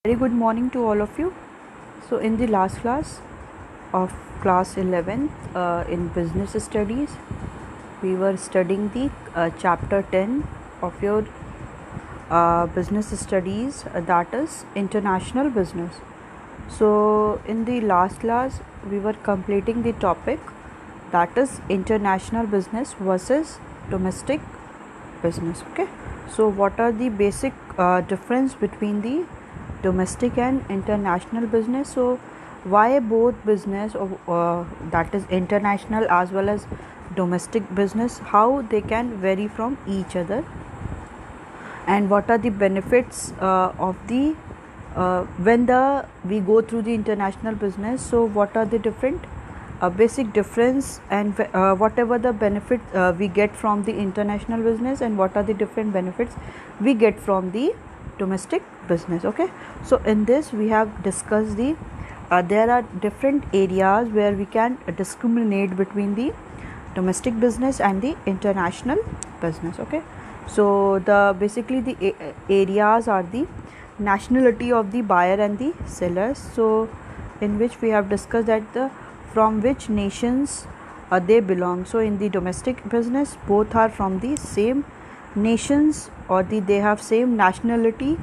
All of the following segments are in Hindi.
Very good morning to all of you. So in the last class of class 11 in business studies, we were studying the chapter 10 of your business studies, that is international business. So in the last class, we were completing the topic, that is international business versus domestic business. Okay, so what are the basic difference between the domestic and international business? So why both business that is international as well as domestic business, how they can vary from each other, and what are the benefits of the when we go through the international business. So what are the different basic difference, and whatever the benefit we get from the international business, and what are the different benefits we get from the domestic business. Okay, so in this we have discussed the there are different areas where we can discriminate between the domestic business and the international business. Okay, so the basically the areas are the nationality of the buyer and the sellers, so in which we have discussed that the from which nations they belong. So in the domestic business, both are from the same nations, or they have same nationality,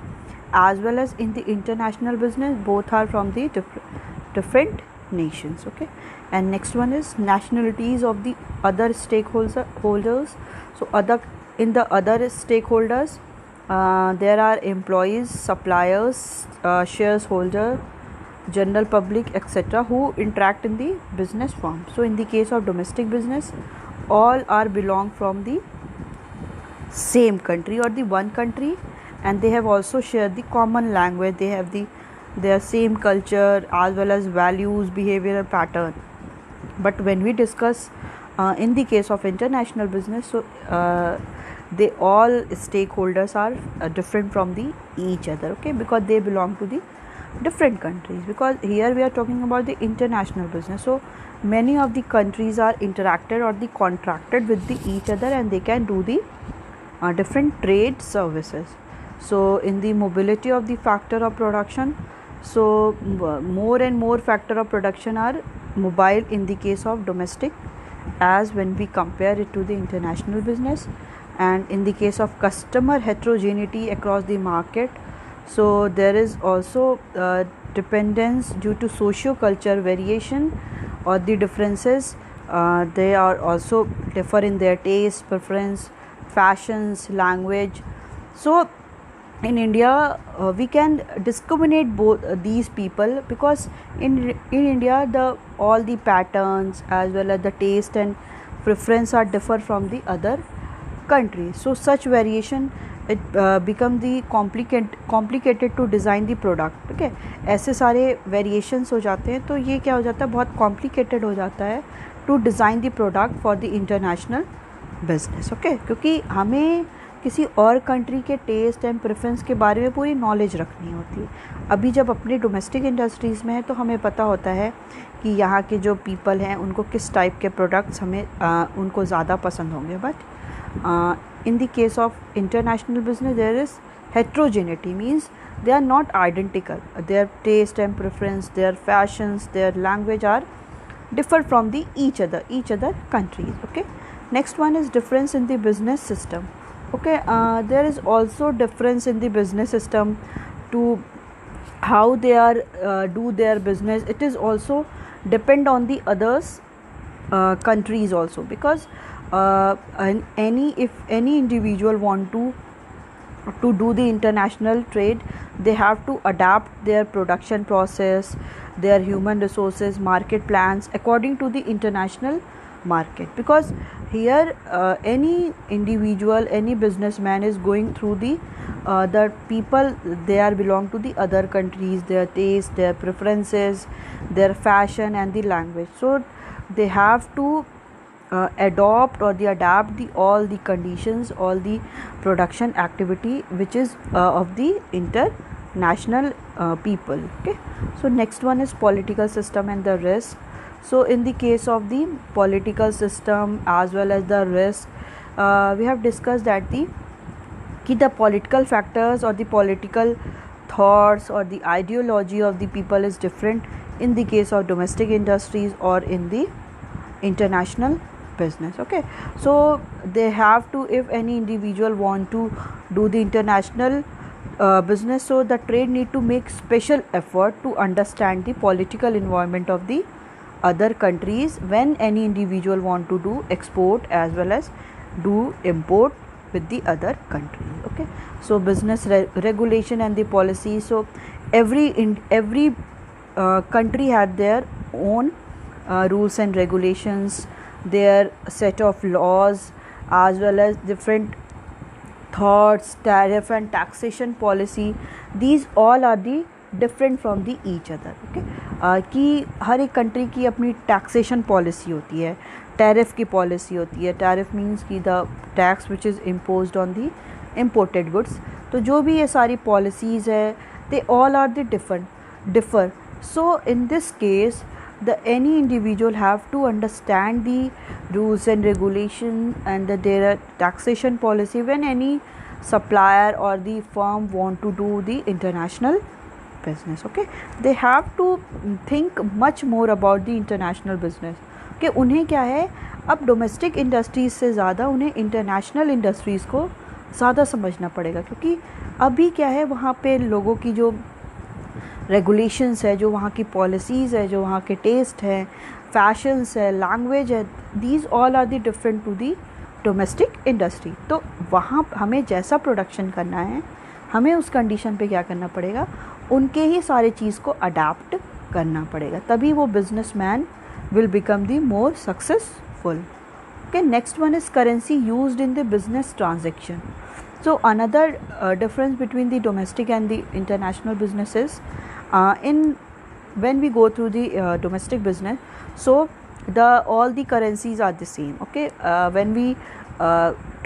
as well as in the international business both are from the different nations. Okay, and next one is nationalities of the other stakeholders. So in the other stakeholders, there are employees, suppliers, shareholder, general public, etc., who interact in the business firm. So in the case of domestic business, all are belong from the same country or the one country, and they have also shared the common language. They have their same culture as well as values, behavioral pattern. But when we discuss in the case of international business, so they all stakeholders are different from the each other. Okay, because they belong to the different countries, because here we are talking about the international business. So many of the countries are interacted or the contracted with each other, and they can do the different trade services. So in the mobility of the factor of production, so more and more factor of production are mobile in the case of domestic, as when we compare it to the international business. And in the case of customer heterogeneity across the market, so there is also dependence due to socio-culture variation or the differences. They are also differ in their taste, preference, fashions, language. So in India, we can discriminate both these people, because in India all the patterns as well as the taste and preference are differ from the other countries. So such variation it become the complicated to design the product. Okay, ऐसे सारे variations हो जाते हैं, तो ये क्या हो जाता है, बहुत complicated हो जाता है to design the product for the international business. Okay, क्योंकि हमें किसी और कंट्री के टेस्ट एंड प्रेफरेंस के बारे में पूरी नॉलेज रखनी होती है. अभी जब अपनी डोमेस्टिक इंडस्ट्रीज़ में है, तो हमें पता होता है कि यहाँ के जो पीपल हैं उनको किस टाइप के प्रोडक्ट्स हमें उनको ज़्यादा पसंद होंगे. But in the case of international business, there is heterogeneity, means they are not identical. Their taste and preference, their fashions, their language are differ from the each other countries. Okay, next one is difference in the business system. Okay, there is also difference in the business system to how they are do their business. It is also depend on the others countries also, because if any individual want to do the international trade, they have to adapt their production process, their human resources, market plans according to the international market. Because here any individual, any businessman is going through the people, they are belong to the other countries, their taste, their preferences, their fashion and the language. So they have to adopt or adapt all the conditions, all the production activity which is of the international people. Okay, so next one is political system and the risk. So in the case of the political system as well as the risk, we have discussed that the political factors or the political thoughts or the ideology of the people is different in the case of domestic industries or in the international business. Okay, so they have to, if any individual want to do the international business, so the trade need to make special effort to understand the political environment of the other countries when any individual want to do export as well as do import with the other country. Okay, so business regulation and the policy. So every country had their own rules and regulations, their set of laws, as well as different thoughts, tariff and taxation policy. These all are the different from the each other. Okay, कि हर एक कंट्री की अपनी टैक्सेशन पॉलिसी होती है, टैरिफ की पॉलिसी होती है. टैरिफ मीन्स कि the tax which is imposed on the imported goods. तो जो भी ये सारी पॉलिसीज़ है, they all are the differ. So in this case, any individual have to understand the rules and regulation and their taxation policy when any supplier or the firm want to do the international business. Okay, they have to think much more about the international business. कि उन्हें क्या है, अब डोमेस्टिक इंडस्ट्रीज़ से ज़्यादा उन्हें इंटरनेशनल इंडस्ट्रीज़ को ज़्यादा समझना पड़ेगा, क्योंकि अभी क्या है, वहाँ पे लोगों की जो रेगुलेशंस है, जो वहाँ की पॉलिसीज़ है, जो वहाँ के टेस्ट है, फैशंस है, लैंग्वेज है, these all are the different to the domestic industry. तो वहाँ हमें जैसा प्रोडक्शन करना है, हमें उस कंडीशन पे क्या करना पड़ेगा, उनके ही सारे चीज़ को अडाप्ट करना पड़ेगा, तभी वो businessman will become the more successful. Okay, next one is currency used in the business transaction. So another difference between the domestic and the international businesses, in when we go through the domestic business, so all the currencies are the same. Okay, when we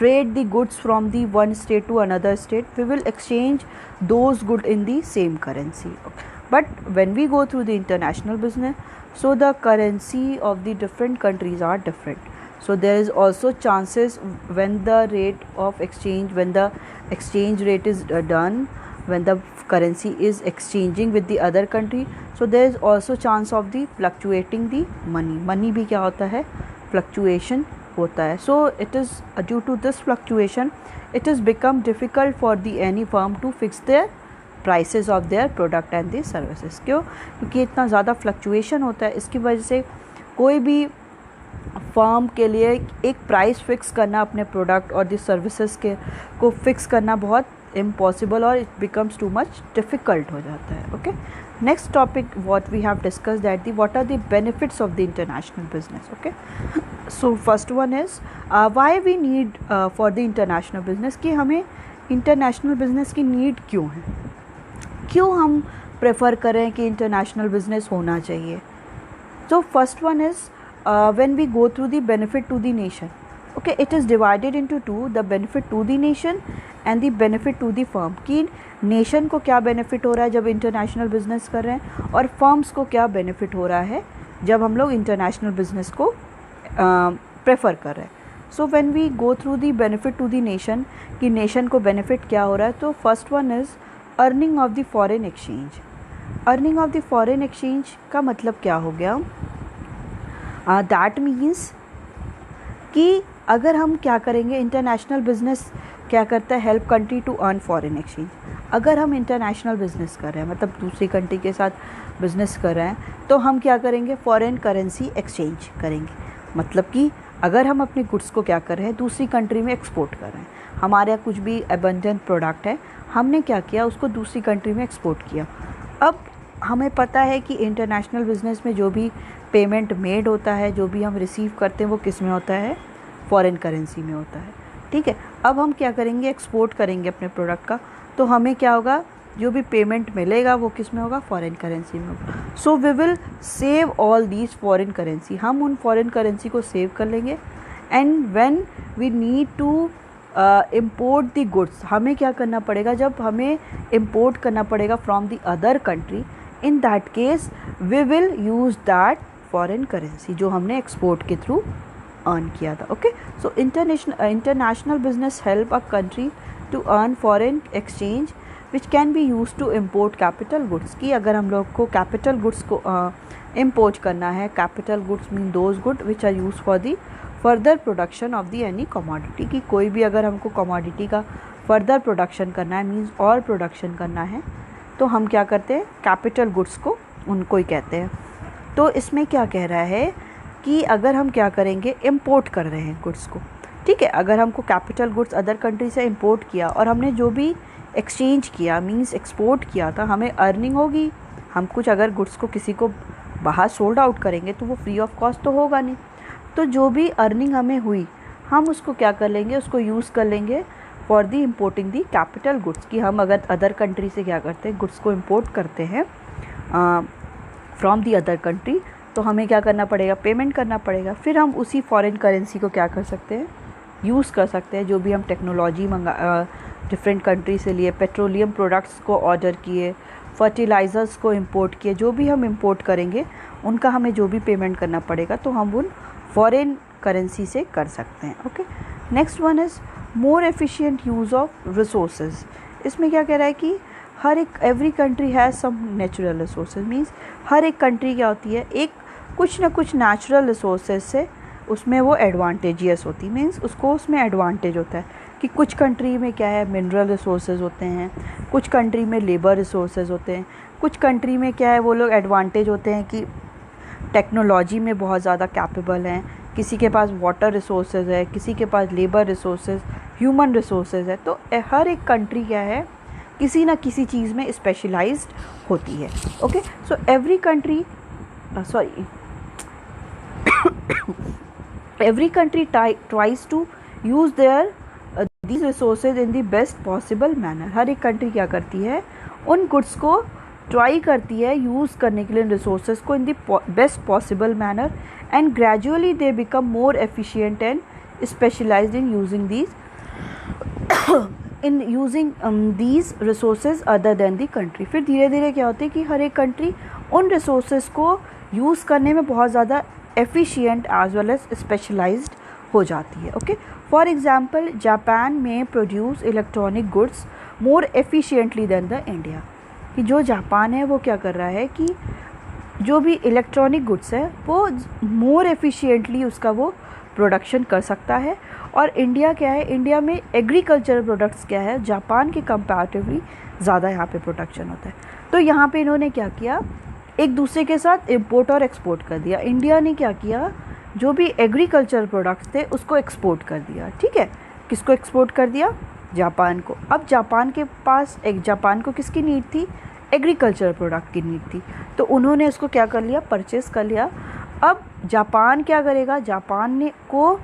trade the goods from the one state to another state, we will exchange those goods in the same currency. Okay. But when we go through the international business, so the currency of the different countries are different. So there is also chances when the rate of exchange, when the exchange rate is done, when the currency is exchanging with the other country, so there is also chance of the fluctuating the money भी क्या होता है, fluctuation होता है. So it is due to this fluctuation, it has become difficult for the any firm to fix their prices of their product and the services. क्यों? क्योंकि इतना ज़्यादा फ्लक्चुएशन होता है. इसकी वजह से कोई भी फर्म के लिए एक प्राइस फिक्स करना अपने प्रोडक्ट और दी सर्विसेज के को फिक्स करना बहुत इम्पॉसिबल और it becomes too much difficult हो जाता है. Okay, next topic what we have discuss that the what are the benefits of the international business. Okay, so first one is why we need for the international business, कि हमें इंटरनेशनल बिजनेस की नीड क्यों है, क्यों हम प्रेफर करें कि इंटरनेशनल बिजनेस होना चाहिए. तो first one is when we go through the benefit to the nation. Okay, it is divided into two, the benefit to the nation and the benefit to the firm. कि नेशन को क्या बेनिफिट हो रहा है जब इंटरनेशनल बिजनेस कर रहे हैं, और फर्म्स को क्या बेनिफिट हो रहा है जब हम लोग इंटरनेशनल बिजनेस को प्रेफर कर रहे हैं. So when we go through the benefit to the nation, कि नेशन को बेनिफिट क्या हो रहा है, तो first one is earning of the foreign exchange. Earning of the foreign exchange का मतलब क्या हो गया, दैट मीन्स कि अगर हम क्या करेंगे, इंटरनेशनल बिजनेस क्या करता है, help country to earn foreign exchange. अगर हम इंटरनेशनल बिजनेस कर रहे हैं, मतलब दूसरी कंट्री के साथ बिजनेस कर रहे हैं, तो हम क्या करेंगे, फॉरेन करेंसी एक्सचेंज करेंगे. मतलब कि अगर हम अपने गुड्स को क्या कर रहे हैं, दूसरी कंट्री में एक्सपोर्ट कर रहे हैं, हमारे यहाँ कुछ भी अबंडेंट प्रोडक्ट है, हमने क्या किया, उसको दूसरी कंट्री में एक्सपोर्ट किया. अब हमें पता है कि इंटरनेशनल बिजनेस में जो भी पेमेंट मेड होता है, जो भी हम रिसीव करते हैं, वो किस में होता है, फॉरेन करेंसी में होता है. ठीक है, अब हम क्या करेंगे, एक्सपोर्ट करेंगे अपने प्रोडक्ट का, तो हमें क्या होगा, जो भी पेमेंट मिलेगा वो किस में होगा, फॉरेन करेंसी में होगा. So we will save all these foreign currency, हम उन फॉरेन करेंसी को सेव कर लेंगे. And when we need to import the goods, हमें क्या करना पड़ेगा, जब हमें इम्पोर्ट करना पड़ेगा from the other country, in that case we will use that foreign currency जो हमने एक्सपोर्ट के थ्रू अर्न किया था. Okay, so international business help a country to earn foreign exchange which can be use to import capital goods, कि अगर हम लोग को कैपिटल गुड्स को इम्पोर्ट करना है, capital goods mean those good which are use for the further production of the any commodity, कि कोई भी अगर हमको कमोडिटी का फर्दर प्रोडक्शन करना है, मीन्स और प्रोडक्शन करना है, तो हम क्या करते हैं, कैपिटल गुड्स को उनको ही कहते हैं। तो इसमें क्या कह रहा है कि अगर हम क्या करेंगे, इम्पोर्ट कर रहे हैं गुड्स को, ठीक है, अगर हमको कैपिटल गुड्स अदर कंट्री से इम्पोर्ट किया और हमने जो भी एक्सचेंज किया मींस एक्सपोर्ट किया था, हमें अर्निंग होगी। हम कुछ अगर गुड्स को किसी को बाहर सोल्ड आउट करेंगे तो वो फ्री ऑफ कॉस्ट तो होगा नहीं, तो जो भी अर्निंग हमें हुई हम उसको क्या कर लेंगे, उसको यूज़ कर लेंगे for the importing the capital goods, कि हम अगर अदर कंट्री से क्या करते हैं, गुड्स को इम्पोर्ट करते हैं फ्रॉम दी अदर कंट्री, तो हमें क्या करना पड़ेगा, पेमेंट करना पड़ेगा। फिर हम उसी फॉरेन करेंसी को क्या कर सकते हैं, यूज़ कर सकते हैं। जो भी हम टेक्नोलॉजी डिफरेंट कंट्री से लिए, पेट्रोलियम प्रोडक्ट्स को ऑर्डर किए, फर्टिलाइज़र्स को इंपोर्ट किए, जो भी हम इंपोर्ट करेंगे उनका हमें जो भी पेमेंट करना पड़ेगा तो हम उन फॉरेन करेंसी से कर सकते हैं। Okay, next one is more efficient use of resources. इसमें क्या कह रहा है कि हर एक every country has some natural resources, means हर एक कंट्री क्या होती है, एक कुछ ना कुछ नेचुरल रिसोर्सेज से उसमें वो एडवांटेजियस होती, मीन्स उसको उसमें एडवांटेज होता है कि कुछ कंट्री में क्या है, मिनरल रिसोर्सेज होते हैं, कुछ कंट्री में लेबर रिसोर्सेज होते हैं, कुछ कंट्री में क्या है, वो लोग एडवांटेज होते हैं कि टेक्नोलॉजी में बहुत ज़्यादा कैपेबल हैं, किसी के पास वाटर रिसोर्सेज है, किसी के पास लेबर रिसोर्सेज, ह्यूमन रिसोर्सेज है। तो हर एक कंट्री क्या है, किसी ना किसी चीज़ में स्पेशलाइज्ड होती है। Okay, so every country every country tries to use their these resources in the best possible manner। हर एक कंट्री क्या करती है, उन गुड्स को ट्राई करती है यूज़ करने के लिए रिसोर्सेज को in the best possible manner, and gradually they become more efficient and specialised in using these resources other than the country. फिर धीरे धीरे क्या होता है कि हर एक कंट्री उन रिसोर्सेज को यूज़ करने में बहुत ज़्यादा efficient as well as specialised हो जाती है। ओके, फॉर एग्जांपल जापान में produce electronic goods more efficiently than the India, कि जो जापान है वो क्या कर रहा है कि जो भी इलेक्ट्रॉनिक गुड्स है वो मोर एफिशिएंटली उसका वो प्रोडक्शन कर सकता है। और इंडिया क्या है, इंडिया में एग्रीकल्चरल प्रोडक्ट्स क्या है, जापान के कंपैरेटिवली ज़्यादा यहाँ पे प्रोडक्शन होता है। तो यहाँ पे इन्होंने क्या किया, एक दूसरे के साथ इंपोर्ट और एक्सपोर्ट कर दिया। इंडिया ने क्या किया, जो भी एग्रीकल्चर प्रोडक्ट्स थे उसको एक्सपोर्ट कर दिया। ठीक है, किसको एक्सपोर्ट कर दिया, जापान को। अब जापान के पास जापान को किसकी नीड थी, एग्रीकल्चर प्रोडक्ट की नीड थी, तो उन्होंने उसको क्या कर लिया, परचेस कर लिया। अब जापान क्या करेगा, जापान ने को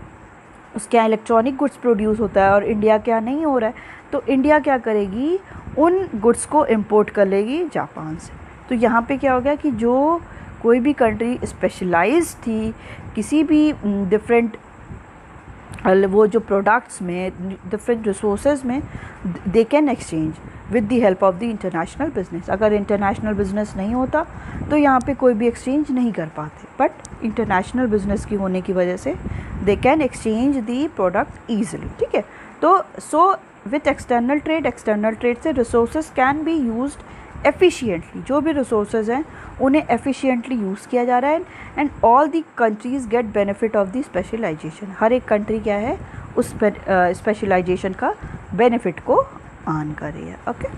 उसके यहाँ इलेक्ट्रॉनिक गुड्स प्रोड्यूस होता है और इंडिया क्या नहीं हो रहा है, तो इंडिया क्या करेगी, उन गुड्स को इंपोर्ट कर लेगी जापान से। तो यहाँ पे क्या हो गया कि जो कोई भी कंट्री स्पेशलाइज्ड थी किसी भी डिफरेंट वो जो प्रोडक्ट्स में, डिफरेंट रिसोर्सेज में, they can exchange with the help of the international business. अगर इंटरनेशनल बिजनेस नहीं होता तो यहाँ पे कोई भी एक्सचेंज नहीं कर पाते, बट इंटरनेशनल बिजनेस की होने की वजह से they can exchange the product easily. ठीक है, तो सो विथ एक्सटर्नल ट्रेड से resources can be used efficiently. जो भी रिसोर्सेज हैं उन्हें एफिशिएंटली यूज़ किया जा रहा है, and all the countries get benefit of the specialization. हर एक कंट्री क्या है, उस स्पेशलाइजेशन का बेनिफिट को अर्न कर रही है। Okay,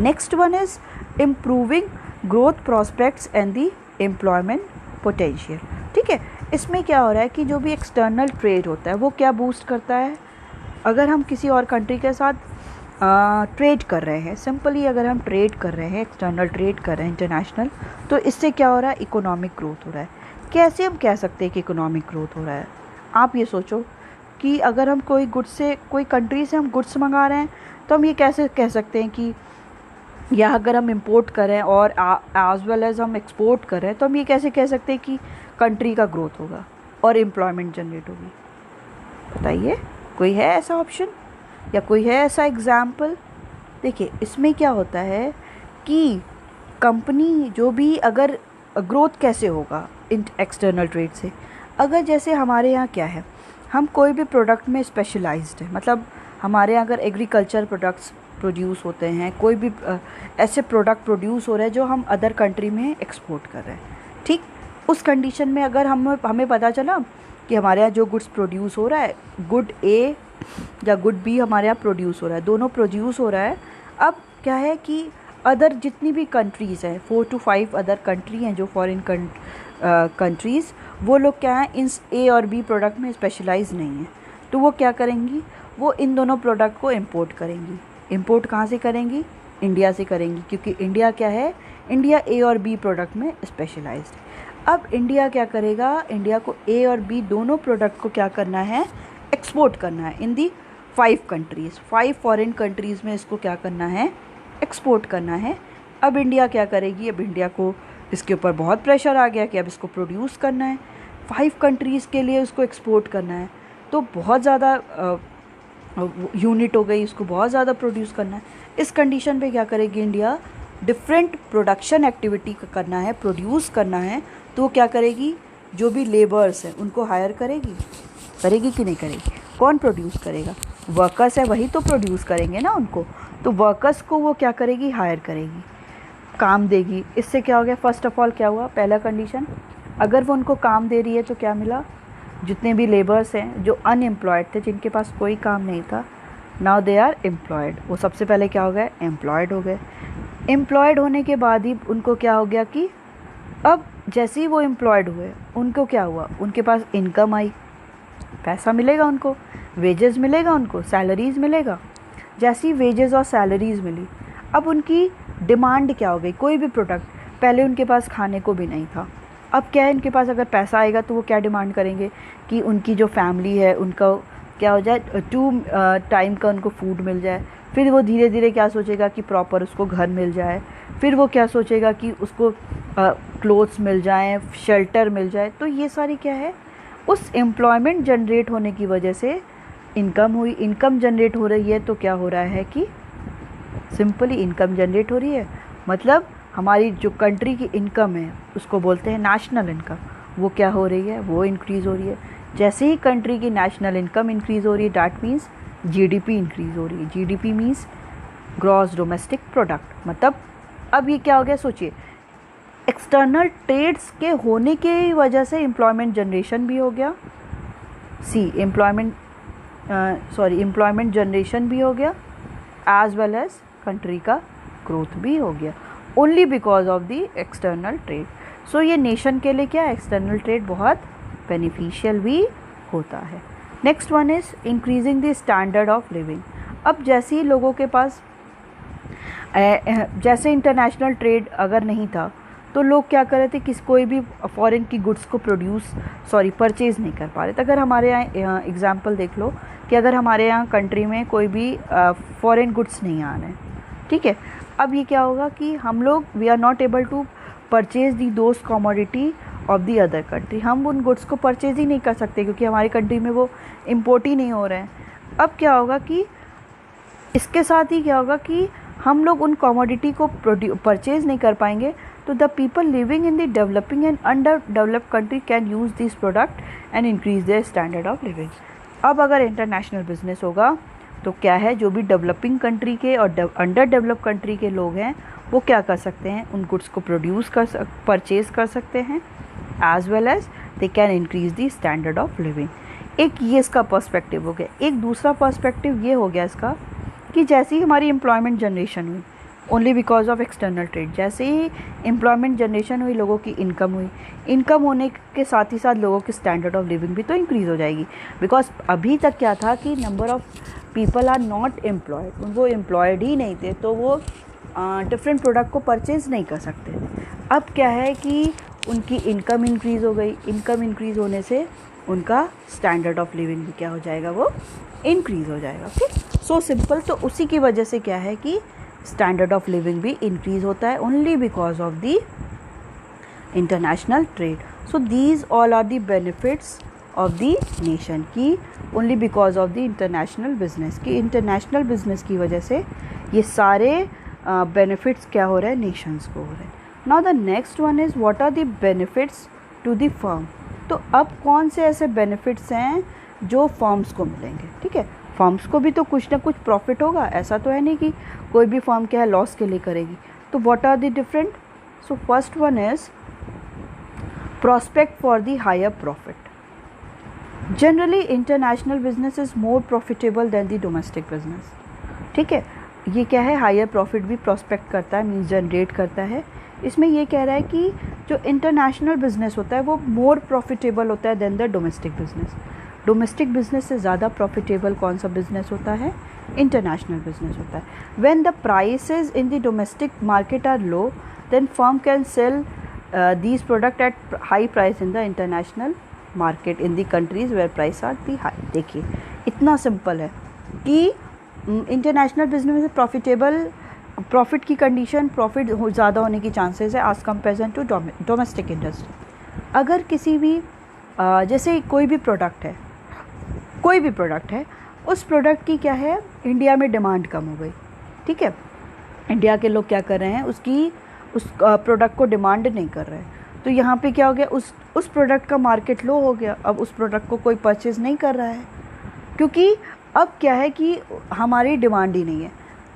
next one is improving growth prospects and the employment potential. ठीक है, इसमें क्या हो रहा है कि जो भी एक्सटर्नल ट्रेड होता है वो क्या बूस्ट करता है। अगर हम किसी और कंट्री के साथ ट्रेड कर रहे हैं, सिंपली अगर हम ट्रेड कर रहे हैं, एक्सटर्नल ट्रेड कर रहे हैं इंटरनेशनल, तो इससे क्या हो रहा है, इकोनॉमिक ग्रोथ हो रहा है। कैसे हम कह सकते हैं कि इकोनॉमिक ग्रोथ हो रहा है, आप ये सोचो कि अगर हम कोई गुड्स से, कोई कंट्री से हम गुड्स मंगा रहे हैं, तो हम ये कैसे कह सकते हैं कि, या अगर हम इंपोर्ट करें और एज वेल एज हम एक्सपोर्ट करें, तो हम ये कैसे कह सकते हैं कि कंट्री का ग्रोथ होगा और एम्प्लॉयमेंट जनरेट होगी। बताइए, कोई है ऐसा ऑप्शन या कोई है ऐसा एग्जाम्पल। देखिए, इसमें क्या होता है कि कंपनी जो भी, अगर ग्रोथ कैसे होगा एक्सटर्नल ट्रेड से, अगर जैसे हमारे यहाँ क्या है, हम कोई भी प्रोडक्ट में स्पेशलाइज्ड है, मतलब हमारे यहाँ अगर एग्रीकल्चर प्रोडक्ट्स प्रोड्यूस होते हैं, कोई भी ऐसे प्रोडक्ट प्रोड्यूस हो रहे हैं जो हम अदर कंट्री में एक्सपोर्ट कर रहे हैं, ठीक। उस कंडीशन में अगर हमें पता चला कि हमारे यहाँ जो गुड्स प्रोड्यूस हो रहा है, गुड ए या गुड बी हमारे यहाँ प्रोड्यूस हो रहा है, दोनों प्रोड्यूस हो रहा है। अब क्या है कि अदर जितनी भी कंट्रीज़ हैं, 4 to 5 अदर कंट्री हैं जो फॉरेन कंट्रीज़, वो लोग क्या हैं, इन ए और बी प्रोडक्ट में स्पेशलाइज नहीं है, तो वो क्या करेंगी, वो इन दोनों प्रोडक्ट को इंपोर्ट करेंगी। इंपोर्ट कहाँ से करेंगी? इंडिया से करेंगी, क्योंकि इंडिया क्या है, इंडिया ए और बी प्रोडक्ट में स्पेशलाइज्ड है। अब इंडिया क्या करेगा, इंडिया को ए और बी दोनों प्रोडक्ट को क्या करना है, एक्सपोर्ट करना है इन दी 5 कंट्रीज़, 5 फॉरेन कंट्रीज़ में इसको क्या करना है, एक्सपोर्ट करना है। अब इंडिया क्या करेगी, अब इंडिया को इसके ऊपर बहुत प्रेशर आ गया कि अब इसको प्रोड्यूस करना है, 5 कंट्रीज़ के लिए उसको एक्सपोर्ट करना है, तो बहुत ज़्यादा यूनिट हो गई, इसको बहुत ज़्यादा प्रोड्यूस करना है। इस कंडीशन पे क्या करेगी इंडिया, डिफरेंट प्रोडक्शन एक्टिविटी करना है, प्रोड्यूस करना है, तो वो क्या करेगी, जो भी लेबर्स हैं उनको हायर करेगी कि नहीं करेगी? कौन प्रोड्यूस करेगा? वर्कर्स है, वही तो प्रोड्यूस करेंगे ना उनको, तो वर्कर्स को वो क्या करेगी, हायर करेगी, काम देगी। इससे क्या हो गया, फर्स्ट ऑफ ऑल क्या हुआ, पहला कंडीशन, अगर वो उनको काम दे रही है तो क्या मिला, जितने भी लेबर्स हैं जो अनएम्प्लॉयड थे, जिनके पास कोई काम नहीं था, नाउ दे आर एम्प्लॉयड, वो सबसे पहले क्या हो गए, एम्प्लॉयड हो गए। एम्प्लॉयड होने के बाद ही उनको क्या हो गया कि अब जैसे ही वो एम्प्लॉयड हुए, उनको क्या हुआ, उनके पास इनकम आई, पैसा मिलेगा उनको, वेजेस मिलेगा उनको, सैलरीज़ मिलेगा। जैसी वेजेस और सैलरीज़ मिली, अब उनकी डिमांड क्या हो गई, कोई भी प्रोडक्ट, पहले उनके पास खाने को भी नहीं था, अब क्या है, इनके पास अगर पैसा आएगा तो वो क्या डिमांड करेंगे कि उनकी जो फैमिली है उनका क्या हो जाए, 2 टाइम का उनको फूड मिल जाए। फिर वो धीरे धीरे क्या सोचेगा कि प्रॉपर उसको घर मिल जाए, फिर वो क्या सोचेगा कि उसको क्लोथ्स मिल जाएं, शेल्टर मिल जाए। तो ये सारी क्या है, उस एम्प्लॉयमेंट जनरेट होने की वजह से इनकम हुई, इनकम जनरेट हो रही है, तो क्या हो रहा है कि सिंपली इनकम जनरेट हो रही है, मतलब हमारी जो कंट्री की इनकम है उसको बोलते हैं नेशनल इनकम, वो क्या हो रही है, वो इंक्रीज़ हो रही है। जैसे ही कंट्री की नेशनल इनकम इंक्रीज़ हो रही है, डैट मीन्स जीडीपी इंक्रीज़ हो रही है। GDP means gross domestic product, मतलब अब ये क्या हो गया, सोचिए, एक्सटर्नल ट्रेड्स के होने की वजह से एम्प्लॉयमेंट जनरेशन भी हो गया, एम्प्लॉयमेंट जनरेशन भी हो गया, एज वेल एज कंट्री का ग्रोथ भी हो गया, only because of the external trade. So ये नेशन के लिए क्या है, एक्सटर्नल ट्रेड बहुत बेनिफिशियल भी होता है। Next one is increasing the standard of living. अब जैसे ही लोगों के पास जैसे इंटरनेशनल ट्रेड अगर नहीं था तो लोग क्या कर रहे थे, कोई भी फॉरेन की गुड्स को परचेज़ नहीं कर पा रहे थे। अगर हमारे यहाँ एग्जांपल देख लो कि अगर हमारे यहाँ कंट्री में कोई भी फॉरेन गुड्स नहीं आ रहे हैं, ठीक है, अब ये क्या होगा कि हम लोग we are not able to purchase the those commodity of the other country, हम उन गुड्स को परचेज़ ही नहीं कर सकते क्योंकि हमारी कंट्री में वो इम्पोर्ट ही नहीं हो रहे हैं। अब क्या होगा कि इसके साथ ही क्या होगा कि हम लोग उन कमोडिटी को परचेज़ नहीं कर पाएंगे, तो the people living in the developing and under developed country can use this product and increase their standard of living. अब अगर इंटरनेशनल बिजनेस होगा तो क्या है, जो भी डेवलपिंग कंट्री के और अंडर डेवलप कंट्री के लोग हैं वो क्या कर सकते हैं, उन गुड्स को परचेज़ कर सकते हैं, as well as they can increase the standard of living. एक ये इसका पर्सपेक्टिव हो गया। एक दूसरा पर्सपेक्टिव ये हो गया इसका कि जैसे ही हमारी एम्प्लॉयमेंट जनरेशन हुई only because of external trade, जैसे ही एम्प्लॉयमेंट जनरेशन हुई, लोगों की इनकम हुई, इनकम होने के साथ ही साथ लोगों की स्टैंडर्ड ऑफ लिविंग भी तो इंक्रीज़ हो जाएगी। बिकॉज अभी तक क्या था कि number of people are not employed, वो एम्प्लॉयड ही नहीं थे, तो वो डिफरेंट प्रोडक्ट को परचेज़ नहीं कर सकते थे। अब क्या है कि उनकी इनकम इंक्रीज़ हो गई, इनकम इंक्रीज़ होने से उनका स्टैंडर्ड ऑफ लिविंग भी क्या हो जाएगा, वो इंक्रीज़ हो जाएगा। ठीक, सो सिंपल। तो उसी की वजह से क्या है कि स्टैंडर्ड ऑफ लिविंग भी इंक्रीज़ होता है only because of the international trade. So these all are the benefits of the nation की only because of the international business की। इंटरनेशनल बिजनेस की वजह से ये सारे बेनिफिट्स क्या हो रहे हैं, नेशंस को हो रहे हैं। Now the next one is what are the benefits to the firm. तो अब कौन से ऐसे बेनिफिट्स हैं जो फर्म्स को मिलेंगे, ठीक है। फर्म्स को भी तो कुछ ना कुछ प्रॉफिट होगा, ऐसा तो है नहीं कि कोई भी फर्म क्या है लॉस के लिए करेगी। तो what are the different? So first one is prospect for the higher profit. Generally international business is more profitable than the domestic business. ठीक है, ये क्या है, हायर प्रॉफिट भी प्रोस्पेक्ट करता है, मीन्स जनरेट करता है। इसमें ये कह रहा है कि जो इंटरनेशनल बिजनेस होता है वो मोर प्रॉफिटेबल होता है than the domestic business. Domestic business से ज़्यादा प्रॉफिटेबल कौन सा बिजनेस होता है? इंटरनेशनल बिजनेस होता है। When the prices in the domestic market are low then firm can sell these product at high price in the international market in the countries where price are the high। देखिए इतना सिंपल है कि इंटरनेशनल बिजनेस में प्रॉफिट की कंडीशन, प्रॉफिट ज़्यादा होने की चांसेस है as comparison to domestic industry. अगर किसी भी जैसे कोई भी प्रोडक्ट है, उस प्रोडक्ट की क्या है, इंडिया में डिमांड कम हो गई, ठीक है, इंडिया के लोग क्या कर रहे हैं, उस प्रोडक्ट को डिमांड नहीं कर रहे हैं। तो यहाँ पे क्या हो गया, उस प्रोडक्ट का मार्केट लो हो गया। अब उस प्रोडक्ट को कोई परचेज़ नहीं कर रहा है, क्योंकि अब क्या है कि हमारी डिमांड ही नहीं है।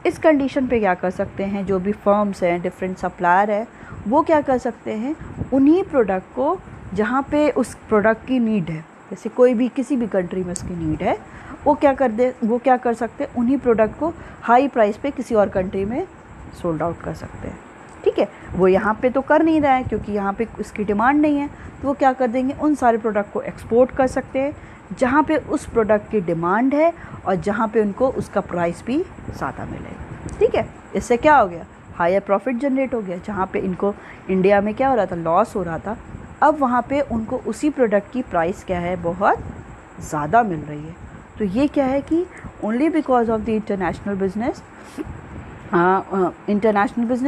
इस कंडीशन पे क्या कर सकते हैं, जो भी फर्म्स हैं, डिफरेंट सप्लायर है, वो क्या कर सकते हैं, उन्हीं प्रोडक्ट को जहाँ पे उस प्रोडक्ट की नीड है, जैसे कोई भी किसी भी कंट्री में उसकी नीड है, वो क्या कर सकते हैं, उन्हीं प्रोडक्ट को हाई प्राइस पे किसी और कंट्री में सोल्ड आउट कर सकते हैं। ठीक है, वो यहाँ पे तो कर नहीं रहा है क्योंकि यहाँ पे उसकी डिमांड नहीं है, तो वो क्या कर देंगे, उन सारे प्रोडक्ट को एक्सपोर्ट कर सकते हैं जहाँ पे उस प्रोडक्ट की डिमांड है और जहाँ पे उनको उसका प्राइस भी ज़्यादा मिलेगा। ठीक है, इससे क्या हो गया, हायर प्रॉफिट जनरेट हो गया। जहाँ पे इनको इंडिया में क्या हो रहा था, लॉस हो रहा था, अब वहाँ पे उनको उसी प्रोडक्ट की प्राइस क्या है, बहुत ज़्यादा मिल रही है। तो ये क्या है कि only because of the international business,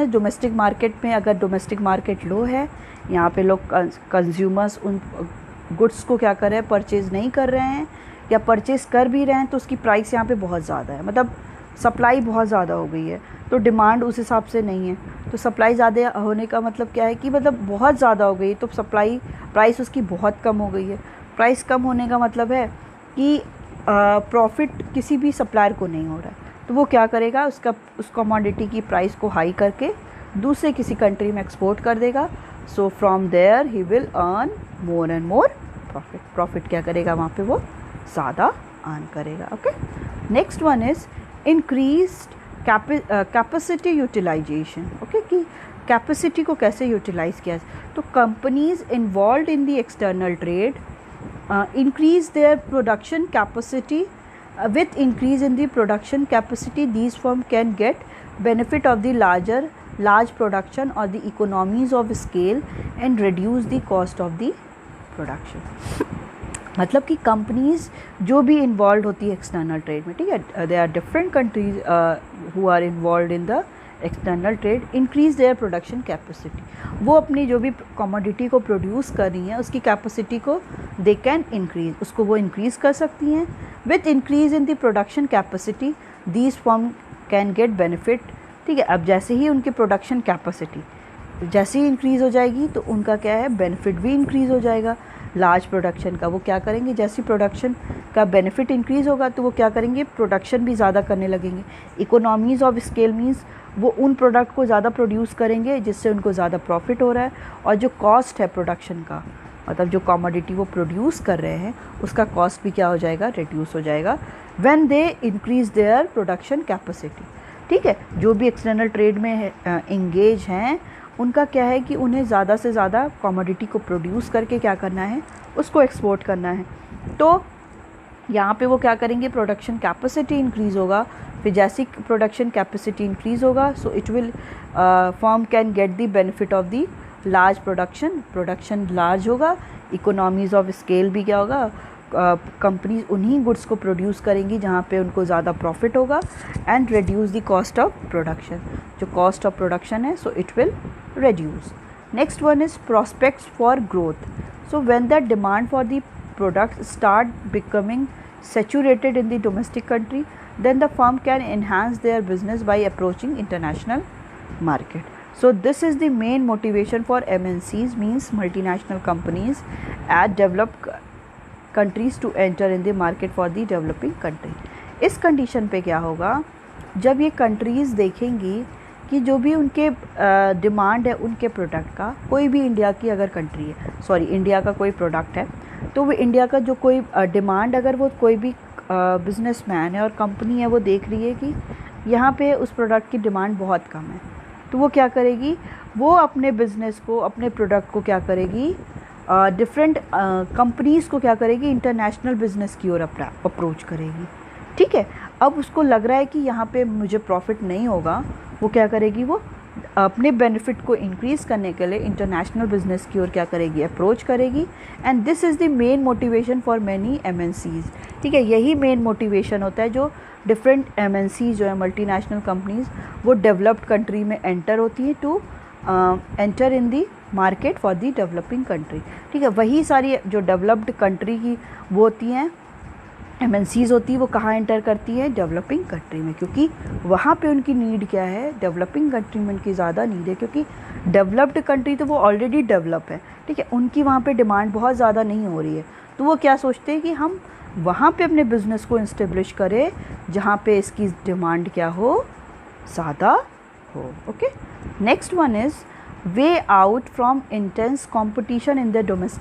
domestic market में, अगर डोमेस्टिक मार्केट लो है, यहाँ पे लोग कंज्यूमर्स उन गुड्स को क्या कर रहे हैं, परचेज़ नहीं कर रहे हैं, या परचेज़ कर भी रहे हैं तो उसकी प्राइस यहाँ पे बहुत ज़्यादा है, मतलब सप्लाई बहुत ज़्यादा हो गई है, तो डिमांड उस हिसाब से नहीं है। तो सप्लाई ज़्यादा होने का मतलब क्या है कि मतलब बहुत ज़्यादा हो गई, तो प्राइस उसकी बहुत कम हो गई है। प्राइस कम होने का मतलब है कि प्रॉफिट किसी भी सप्लायर को नहीं हो रहा है, तो वो क्या करेगा, उस कमोडिटी की प्राइस को हाई करके दूसरे किसी कंट्री में एक्सपोर्ट कर देगा। So from there he will earn more and more profit क्या करेगा, वहाँ पे वो ज़्यादा अर्न करेगा। Okay, next one is increased capacity utilisation. ओके, कि कैपेसिटी को कैसे यूटिलाइज किया जाए, तो companies involve in the external trade increase their production capacity. With increase in the production capacity, these firms can get benefit of the large production or the economies of scale and reduce the cost of the production. मतलब कि कंपनीज जो भी इन्वॉल्व होती है एक्सटर्नल ट्रेड में, ठीक है, they are different countries who are involve in the external trade, increase their production capacity. वो अपनी जो भी कमोडिटी को प्रोड्यूस कर रही हैं उसकी कैपेसिटी को दे कैन इंक्रीज, उसको वो इंक्रीज़ कर सकती हैं। With increase in the production capacity these firm can get benefit. ठीक है, अब जैसे ही उनकी प्रोडक्शन कैपेसिटी जैसे ही इंक्रीज़ हो जाएगी तो उनका क्या है, बेनिफिट भी इंक्रीज़ हो जाएगा लार्ज प्रोडक्शन का। वो क्या करेंगे, जैसी प्रोडक्शन का बेनिफिट इंक्रीज़ होगा तो वो क्या करेंगे, प्रोडक्शन भी ज़्यादा करने लगेंगे। इकोनॉमीज़ ऑफ स्केल मीन्स वो उन प्रोडक्ट को ज़्यादा प्रोड्यूस करेंगे जिससे उनको ज़्यादा प्रॉफिट हो रहा है, और जो कॉस्ट है प्रोडक्शन का, मतलब जो कमोडिटी वो प्रोड्यूस कर रहे हैं उसका कॉस्ट भी क्या हो जाएगा, रिड्यूस हो जाएगा। When they increase their production capacity. ठीक है, जो भी एक्सटर्नल ट्रेड में इंगेज हैं उनका क्या है कि उन्हें ज़्यादा से ज़्यादा कमोडिटी को प्रोड्यूस करके क्या करना है, उसको एक्सपोर्ट करना है। तो यहाँ पे वो क्या करेंगे, प्रोडक्शन कैपेसिटी इंक्रीज़ होगा। फिर जैसी प्रोडक्शन कैपेसिटी इंक्रीज़ होगा so it will firm can get the benefit of the large production large होगा, इकोनॉमीज़ ऑफ स्केल भी क्या होगा, कंपनीज उन्हीं गुड्स को प्रोड्यूस करेंगी जहाँ पे उनको ज़्यादा प्रॉफिट होगा, and reduce the cost of production. जो कॉस्ट ऑफ प्रोडक्शन है so it will reduce. Next one is prospects for growth. So when the demand for the product start becoming saturated in the domestic country, then the firm can enhance their business by approaching international market. So this is the main motivation for MNCs, means multinational companies at developed countries to enter in the market for the developing country. इस कंडीशन पे क्या होगा, जब ये कंट्रीज़ देखेंगी कि जो भी उनके डिमांड है उनके प्रोडक्ट का, कोई भी इंडिया की अगर कंट्री है, सॉरी इंडिया का कोई प्रोडक्ट है, तो वो इंडिया का जो कोई डिमांड, अगर वो कोई भी बिजनेसमैन है और कंपनी है वो देख रही है कि यहाँ पे उस प्रोडक्ट की डिमांड बहुत कम है, तो वो क्या करेगी, वो अपने बिज़नेस को, अपने प्रोडक्ट को क्या करेगी, डिफरेंट कंपनीज़ को क्या करेगी, इंटरनेशनल बिज़नेस की ओर अप्रोच करेगी। ठीक है, अब उसको लग रहा है कि यहाँ पे मुझे प्रॉफिट नहीं होगा, वो क्या करेगी, वो अपने बेनिफिट को इंक्रीज़ करने के लिए इंटरनेशनल बिजनेस की ओर क्या करेगी, अप्रोच करेगी। And this is the main motivation for many MNCs। ठीक है, यही मेन मोटिवेशन होता है जो डिफरेंट MNCs जो है, मल्टीनेशनल कंपनीज़, वो डेवलप्ड कंट्री में एंटर होती है to enter in the market for the developing country. ठीक है, वही सारी जो डेवलप्ड कंट्री की वो होती हैं MNCs होती है, वो कहाँ एंटर करती है, डेवलपिंग कंट्री में, क्योंकि वहाँ पे उनकी नीड क्या है, डेवलपिंग कंट्री में उनकी ज़्यादा नीड है, क्योंकि डेवलप्ड कंट्री तो वो ऑलरेडी डेवलप है। ठीक है, उनकी वहाँ पे डिमांड बहुत ज़्यादा नहीं हो रही है, तो वो क्या सोचते हैं कि हम वहाँ पे अपने बिज़नेस को इस्टेब्लिश करें जहाँ पे इसकी डिमांड क्या हो, ज़्यादा हो। Okay, next one is way out from intense competition in the domestic